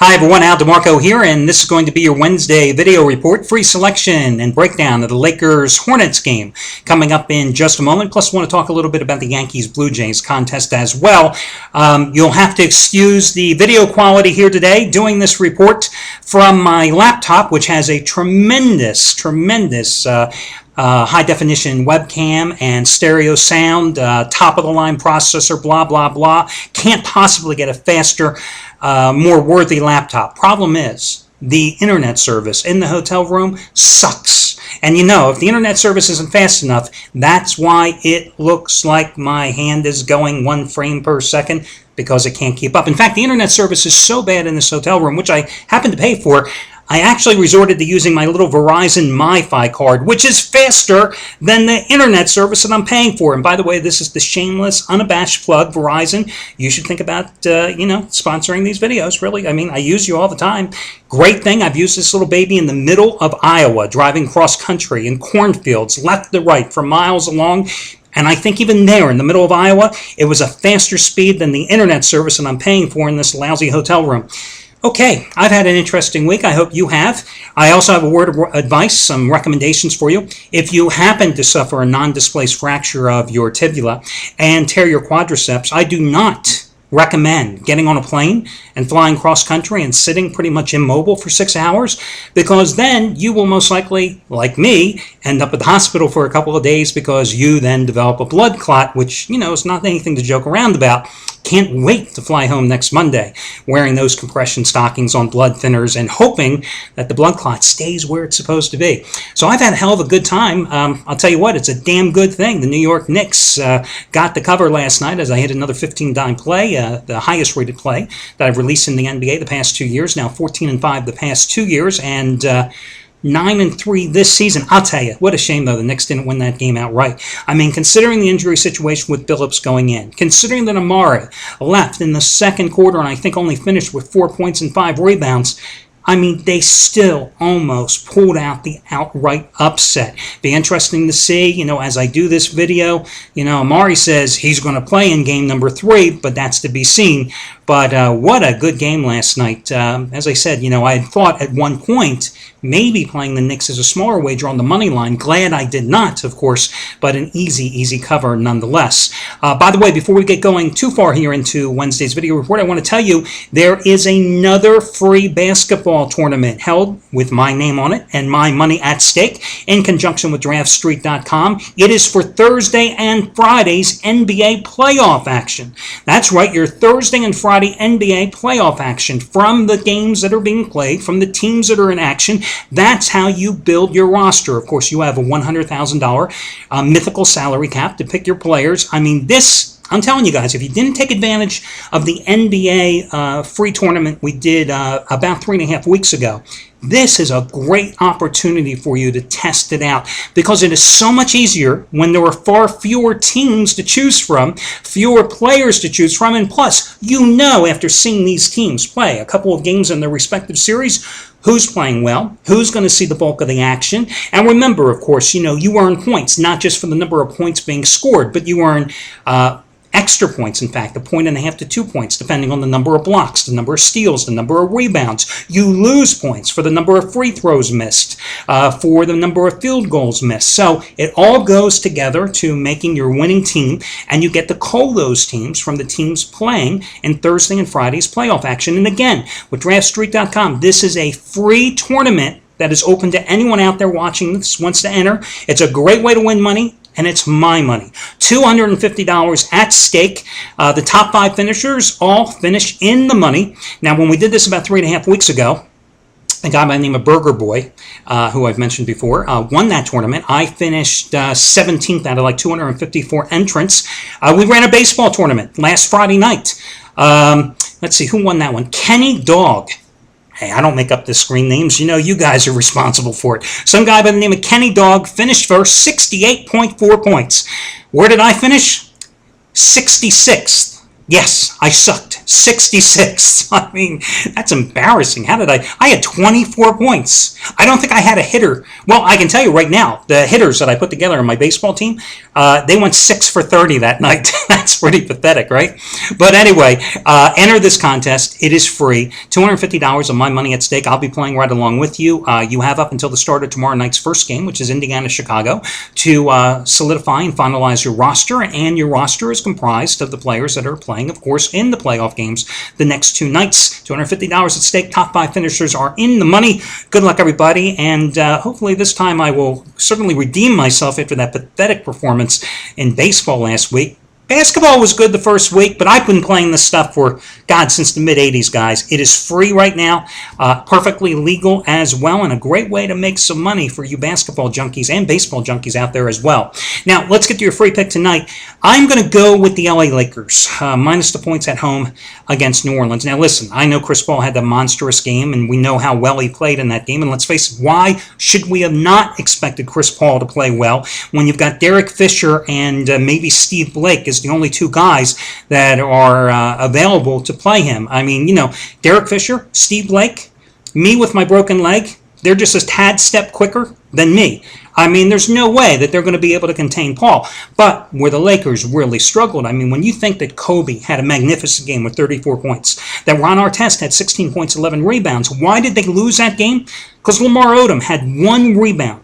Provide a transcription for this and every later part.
Hi everyone, Al DeMarco here, and this is going to be your Wednesday video report, free selection and breakdown of the Lakers-Hornets game coming up in just a moment. Plus, I want to talk a little bit about the Yankees-Blue Jays contest as well. You'll have to excuse the video quality here today, doing this report from my laptop, which has a tremendous high-definition webcam and stereo sound, top-of-the-line processor, blah, blah, blah. Can't possibly get a faster, more worthy laptop. Problem is, the internet service in the hotel room sucks. And you know, if the internet service isn't fast enough, that's why it looks like my hand is going 1 frame per second, because it can't keep up. In fact, the internet service is so bad in this hotel room, which I happen to pay for, I actually resorted to using my little Verizon MiFi card, which is faster than the internet service that I'm paying for. And by the way, this is the shameless, unabashed plug, Verizon. You should think about, sponsoring these videos, really. I mean, I use you all the time. Great thing, I've used this little baby in the middle of Iowa, driving cross-country in cornfields, left to right, for miles along. And I think even there, in the middle of Iowa, it was a faster speed than the internet service that I'm paying for in this lousy hotel room. Okay, I've had an interesting week. I hope you have. I also have a word of advice, some recommendations for you. If you happen to suffer a non-displaced fracture of your tibia and tear your quadriceps, I do not recommend getting on a plane and flying cross-country and sitting pretty much immobile for 6 hours, because then you will most likely, like me, end up at the hospital for a couple of days because you then develop a blood clot, which, is not anything to joke around about. Can't wait to fly home next Monday wearing those compression stockings on blood thinners and hoping that the blood clot stays where it's supposed to be. So I've had a hell of a good time. I'll tell you what, it's a damn good thing. The New York Knicks got the cover last night as I hit another 15-dime play, the highest rated play that I've released in the NBA the past 2 years, now 14-5 the past 2 years, and 9-3 this season. I'll tell you, what a shame, though, the Knicks didn't win that game outright. I mean, considering the injury situation with Billups going in, considering that Amari left in the second quarter and I think only finished with 4 points and 5 rebounds, I mean, they still almost pulled out the outright upset. Be interesting to see, as I do this video, Amari says he's going to play in game number 3, but that's to be seen. But what a good game last night. As I said, I had thought at one point maybe playing the Knicks as a smaller wager on the money line. Glad I did not, of course, but an easy cover nonetheless. By the way, before we get going too far here into Wednesday's video report, I want to tell you there is another free basketball tournament held with my name on it and my money at stake in conjunction with DraftStreet.com. It is for Thursday and Friday's NBA playoff action. That's right, your Thursday and Friday NBA playoff action from the games that are being played, from the teams that are in action. That's how you build your roster. Of course, you have a $100,000 mythical salary cap to pick your players. I mean, I'm telling you guys, if you didn't take advantage of the NBA free tournament we did about 3.5 weeks ago, this is a great opportunity for you to test it out, because it is so much easier when there are far fewer teams to choose from, fewer players to choose from, and plus, after seeing these teams play a couple of games in their respective series, who's playing well, who's going to see the bulk of the action. And remember, of course, you earn points, not just for the number of points being scored, but you earn extra points, in fact, 1.5 to 2 points, depending on the number of blocks, the number of steals, the number of rebounds. You lose points for the number of free throws missed, for the number of field goals missed. So it all goes together to making your winning team, and you get to cull those teams from the teams playing in Thursday and Friday's playoff action. And again, with DraftStreet.com, this is a free tournament that is open to anyone out there watching this wants to enter. It's a great way to win money. And it's my money. $250 at stake. The top 5 finishers all finish in the money. Now, when we did this about 3.5 weeks ago, a guy by the name of Burger Boy, who I've mentioned before, won that tournament. I finished 17th out of like 254 entrants. We ran a baseball tournament last Friday night. Let's see, who won that one? Kenny Dog. Hey, I don't make up the screen names. You guys are responsible for it. Some guy by the name of Kenny Dog finished first, 68.4 points. Where did I finish? 66th. Yes, I sucked. 66th. I mean, that's embarrassing. How did I had 24 points. I don't think I had a hitter. Well, I can tell you right now, the hitters that I put together on my baseball team, they went 6 for 30 that night. That's pretty pathetic, right? But anyway, enter this contest. It is free. $250 of my money at stake. I'll be playing right along with you. You have up until the start of tomorrow night's first game, which is Indiana-Chicago, to solidify and finalize your roster. And your roster is comprised of the players that are playing, of course, in the playoff games the next two nights. $250 at stake. Top 5 finishers are in the money. Good luck, everybody. And hopefully this time I will certainly redeem myself after that pathetic performance in baseball last week. Basketball was good the first week, but I've been playing this stuff for, God, since the mid-'80s, guys. It is free right now, perfectly legal as well, and a great way to make some money for you basketball junkies and baseball junkies out there as well. Now, let's get to your free pick tonight. I'm going to go with the LA Lakers, minus the points at home against New Orleans. Now, listen, I know Chris Paul had a monstrous game, and we know how well he played in that game, and let's face it, why should we have not expected Chris Paul to play well when you've got Derek Fisher and maybe Steve Blake as the only two guys that are available to play him? I mean, you know, Derek Fisher, Steve Blake, me with my broken leg, they're just a tad step quicker than me. I mean, there's no way that they're going to be able to contain Paul. But where the Lakers really struggled, I mean, when you think that Kobe had a magnificent game with 34 points, that Ron Artest had 16 points, 11 rebounds, why did they lose that game? Because Lamar Odom had one rebound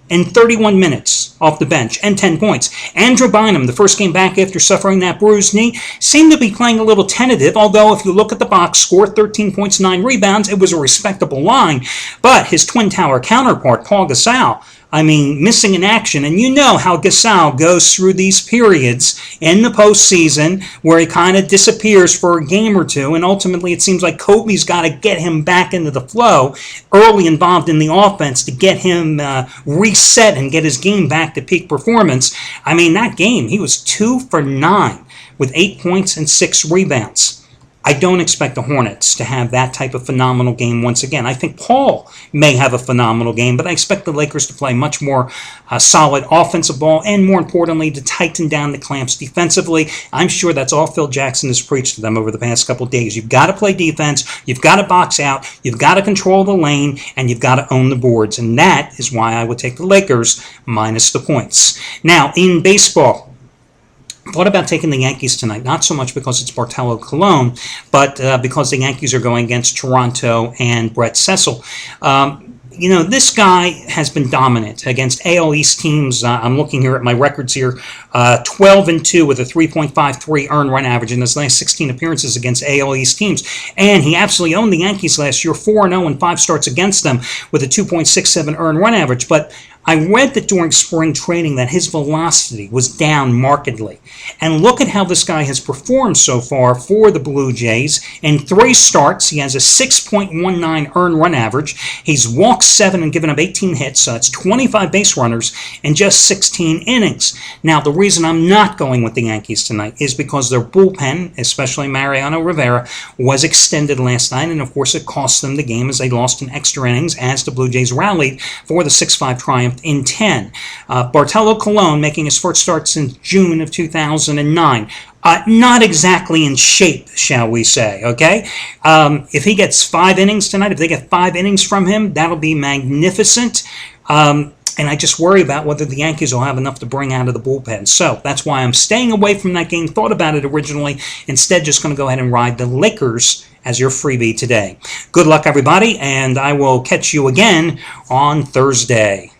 in 31 minutes off the bench and 10 points. Andrew Bynum, the first game back after suffering that bruised knee, seemed to be playing a little tentative, although if you look at the box score, 13 points, 9 rebounds, it was a respectable line. But his Twin Tower counterpart, Paul Gasol, I mean, missing in action. And you know how Gasol goes through these periods in the postseason where he kind of disappears for a game or two. And ultimately, it seems like Kobe's got to get him back into the flow, early involved in the offense to get him reset and get his game back to peak performance. I mean, that game, he was 2 for 9 with 8 points and 6 rebounds. I don't expect the Hornets to have that type of phenomenal game once again. I think Paul may have a phenomenal game, but I expect the Lakers to play much more solid offensive ball and, more importantly, to tighten down the clamps defensively. I'm sure that's all Phil Jackson has preached to them over the past couple of days. You've got to play defense, you've got to box out, you've got to control the lane, and you've got to own the boards. And that is why I would take the Lakers minus the points. Now, in baseball, thought about taking the Yankees tonight, not so much because it's Bartolo Colon, but because the Yankees are going against Toronto and Brett Cecil. You know, this guy has been dominant against AL East teams. I'm looking here at my records here. 12-2 with a 3.53 earned run average in his last 16 appearances against AL East teams. And he absolutely owned the Yankees last year, 4-0 in 5 starts against them with a 2.67 earned run average. But I read that during spring training that his velocity was down markedly. And look at how this guy has performed so far for the Blue Jays. In 3 starts, he has a 6.19 earned run average. He's walked 7 and given up 18 hits, so that's 25 base runners in just 16 innings. Now, the reason I'm not going with the Yankees tonight is because their bullpen, especially Mariano Rivera, was extended last night, and of course it cost them the game as they lost in extra innings as the Blue Jays rallied for the 6-5 triumph in 10. Bartolo Colon making his first start since June of 2009. Not exactly in shape, shall we say, okay? If he gets 5 innings tonight, if they get 5 innings from him, that'll be magnificent. And I just worry about whether the Yankees will have enough to bring out of the bullpen. So that's why I'm staying away from that game. Thought about it originally. Instead, just going to go ahead and ride the Lakers as your freebie today. Good luck, everybody, and I will catch you again on Thursday.